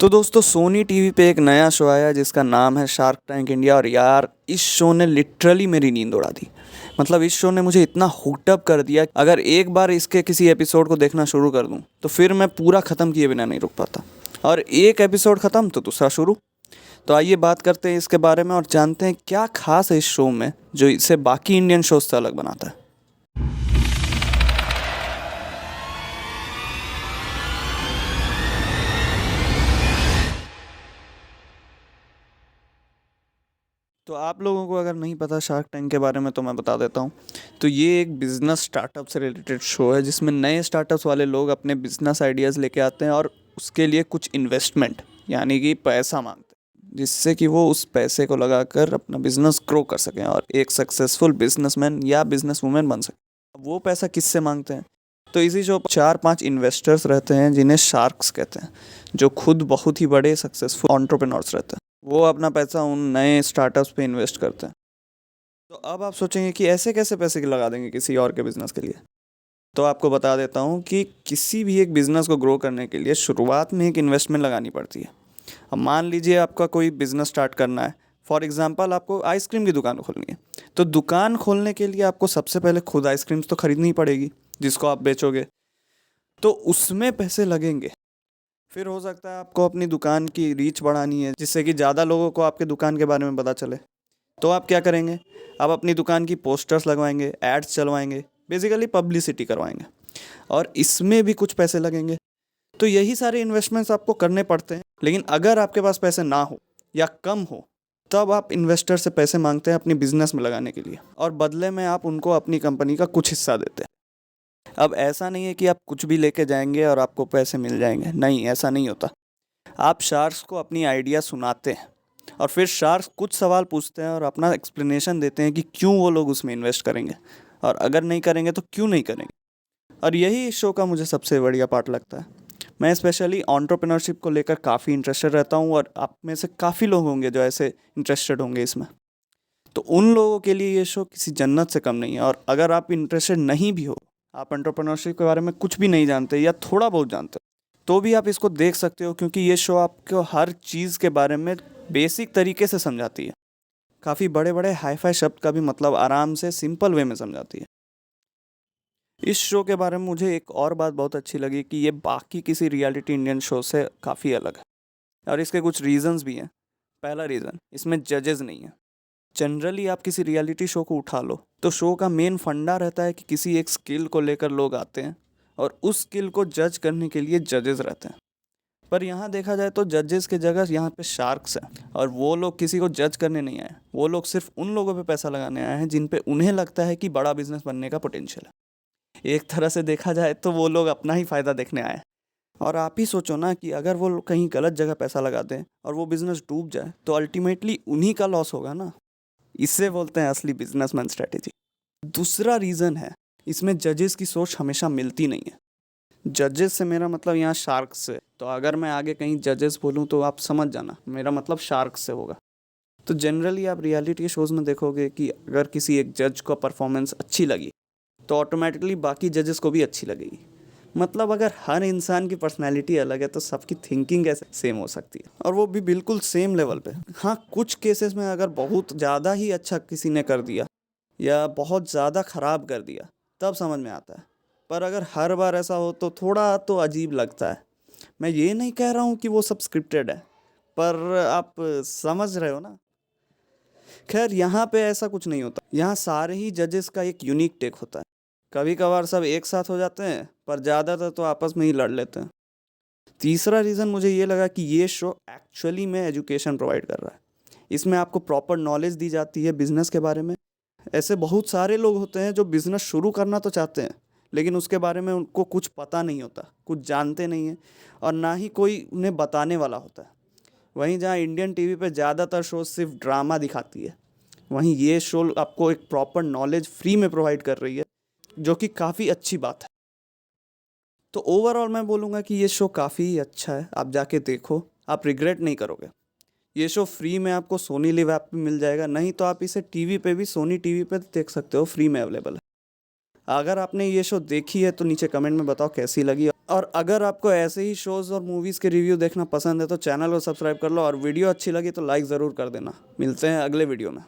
तो दोस्तों Sony TV पे एक नया शो आया जिसका नाम है शार्क टैंक इंडिया। और यार इस शो ने लिटरली मेरी नींद उड़ा दी। मतलब इस शो ने मुझे इतना हुक्ड अप कर दिया, अगर एक बार इसके किसी एपिसोड को देखना शुरू कर दूं तो फिर मैं पूरा ख़त्म किए बिना नहीं रुक पाता। और एक एपिसोड ख़त्म तो दूसरा शुरू। तो आइए बात करते हैं इसके बारे में और जानते हैं क्या खास है इस शो में जो इसे बाकी इंडियन शोज से अलग बनाता है। तो आप लोगों को अगर नहीं पता शार्क टैंक के बारे में तो मैं बता देता हूँ। तो ये एक बिज़नेस स्टार्टअप से रिलेटेड शो है जिसमें नए स्टार्टअप्स वाले लोग अपने बिज़नेस आइडियाज़ लेके आते हैं और उसके लिए कुछ इन्वेस्टमेंट यानी कि पैसा मांगते हैं, जिससे कि वो उस पैसे को लगाकर अपना बिज़नेस ग्रो कर सकें और एक सक्सेसफुल बिजनेसमैन या बिजनेस वूमेन बन सकें। अब वो पैसा किससे मांगते हैं? तो इसी शो पर 4-5 इन्वेस्टर्स रहते हैं जिन्हें शार्क्स कहते हैं, जो खुद बहुत ही बड़े सक्सेसफुल एंटरप्रेन्योर्स रहते हैं। वो अपना पैसा उन नए स्टार्टअप्स पे इन्वेस्ट करते हैं। तो अब आप सोचेंगे कि ऐसे कैसे पैसे लगा देंगे किसी और के बिज़नेस के लिए। तो आपको बता देता हूँ कि किसी भी एक बिज़नेस को ग्रो करने के लिए शुरुआत में एक इन्वेस्टमेंट लगानी पड़ती है। अब मान लीजिए आपका कोई बिज़नेस स्टार्ट करना है। फॉर एग्ज़ाम्पल आपको आइसक्रीम की दुकान खोलनी है। तो दुकान खोलने के लिए आपको सबसे पहले खुद आइसक्रीम्स तो ख़रीदनी ही पड़ेगी जिसको आप बेचोगे। तो उसमें पैसे लगेंगे। फिर हो सकता है आपको अपनी दुकान की रीच बढ़ानी है जिससे कि ज़्यादा लोगों को आपके दुकान के बारे में पता चले। तो आप क्या करेंगे? आप अपनी दुकान की पोस्टर्स लगवाएंगे, एड्स चलवाएंगे, बेसिकली पब्लिसिटी करवाएंगे और इसमें भी कुछ पैसे लगेंगे। तो यही सारे इन्वेस्टमेंट्स आपको करने पड़ते हैं। लेकिन अगर आपके पास पैसे ना हो या कम हो तब आप इन्वेस्टर से पैसे मांगते हैं अपनी बिजनेस में लगाने के लिए और बदले में आप उनको अपनी कंपनी का कुछ हिस्सा देते हैं। अब ऐसा नहीं है कि आप कुछ भी लेके जाएंगे और आपको पैसे मिल जाएंगे, नहीं, ऐसा नहीं होता। आप शार्क्स को अपनी आइडिया सुनाते हैं और फिर शार्क्स कुछ सवाल पूछते हैं और अपना एक्सप्लेनेशन देते हैं कि क्यों वो लोग उसमें इन्वेस्ट करेंगे और अगर नहीं करेंगे तो क्यों नहीं करेंगे। और यही इस शो का मुझे सबसे बढ़िया पार्ट लगता है। मैं स्पेशली एंटरप्रेन्योरशिप को लेकर काफ़ी इंटरेस्टेड रहता हूँ और आप में से काफ़ी लोग होंगे जो ऐसे इंटरेस्टेड होंगे इसमें। तो उन लोगों के लिए ये शो किसी जन्नत से कम नहीं है। और अगर आप इंटरेस्टेड नहीं भी हो, आप एंटरप्रेन्योरशिप के बारे में कुछ भी नहीं जानते या थोड़ा बहुत जानते हो, तो भी आप इसको देख सकते हो क्योंकि ये शो आपको हर चीज़ के बारे में बेसिक तरीके से समझाती है। काफ़ी बड़े बड़े हाई फाई शब्द का भी मतलब आराम से सिंपल वे में समझाती है। इस शो के बारे में मुझे एक और बात बहुत अच्छी लगी कि ये बाकी किसी रियलिटी इंडियन शो से काफ़ी अलग है और इसके कुछ रीजंस भी हैं। पहला रीज़न, इसमें जजेस नहीं है। जनरली आप किसी रियलिटी शो को उठा लो तो शो का मेन फंडा रहता है कि किसी एक स्किल को लेकर लोग आते हैं और उस स्किल को जज करने के लिए जजेस रहते हैं। पर यहाँ देखा जाए तो जजेस की जगह यहाँ पे शार्क्स हैं और वो लोग किसी को जज करने नहीं आए, वो लोग सिर्फ उन लोगों पे पैसा लगाने आए हैं जिन पे उन्हें लगता है कि बड़ा बिजनेस बनने का पोटेंशियल है। एक तरह से देखा जाए तो वो लोग अपना ही फ़ायदा देखने आए हैं। और आप ही सोचो ना कि अगर वो लोग कहीं गलत जगह पैसा लगा दें और वो बिज़नेस डूब जाए तो अल्टीमेटली उन्हीं का लॉस होगा ना। इससे बोलते हैं असली बिजनेसमैन स्ट्रेटेजी। दूसरा रीज़न है, इसमें जजेस की सोच हमेशा मिलती नहीं है। जजेस से मेरा मतलब यहाँ शार्क से, तो अगर मैं आगे कहीं जजेस बोलूँ तो आप समझ जाना मेरा मतलब शार्क से होगा। तो जनरली आप रियलिटी शोज़ में देखोगे कि अगर किसी एक जज को परफॉर्मेंस अच्छी लगी तो ऑटोमेटिकली बाकी जजेस को भी अच्छी लगेगी। मतलब अगर हर इंसान की पर्सनैलिटी अलग है तो सबकी थिंकिंग कैसे सेम हो सकती है, और वो भी बिल्कुल सेम लेवल पे। हाँ, कुछ केसेस में अगर बहुत ज़्यादा ही अच्छा किसी ने कर दिया या बहुत ज़्यादा ख़राब कर दिया तब समझ में आता है। पर अगर हर बार ऐसा हो तो थोड़ा तो अजीब लगता है। मैं ये नहीं कह रहा हूँ कि वो सब स्क्रिप्टेड है, पर आप समझ रहे हो ना। खैर यहाँ पे ऐसा कुछ नहीं होता, यहाँ सारे ही जजेस का एक यूनिक टेक होता है। कभी कभार सब एक साथ हो जाते हैं पर ज़्यादातर तो आपस में ही लड़ लेते हैं। तीसरा रीज़न मुझे ये लगा कि ये शो एक्चुअली में एजुकेशन प्रोवाइड कर रहा है। इसमें आपको प्रॉपर नॉलेज दी जाती है बिज़नेस के बारे में। ऐसे बहुत सारे लोग होते हैं जो बिज़नेस शुरू करना तो चाहते हैं लेकिन उसके बारे में उनको कुछ पता नहीं होता, कुछ जानते नहीं हैं और ना ही कोई उन्हें बताने वाला होता है। वहीं जहाँ इंडियन टीवी पे ज़्यादातर शो सिर्फ ड्रामा दिखाती है, वहीं ये शो आपको एक प्रॉपर नॉलेज फ्री में प्रोवाइड कर रही है, जो कि काफ़ी अच्छी बात है। तो ओवरऑल मैं बोलूँगा कि ये शो काफ़ी अच्छा है, आप जाके देखो, आप रिग्रेट नहीं करोगे। ये शो फ्री में आपको सोनी लिव ऐप पे मिल जाएगा, नहीं तो आप इसे टीवी पे भी सोनी टीवी पे देख सकते हो, फ्री में अवेलेबल है। अगर आपने ये शो देखी है तो नीचे कमेंट में बताओ कैसी लगी। और अगर आपको ऐसे ही शोज़ और मूवीज़ के रिव्यू देखना पसंद है तो चैनल को सब्सक्राइब कर लो, और वीडियो अच्छी लगी तो लाइक ज़रूर कर देना। मिलते हैं अगले वीडियो में।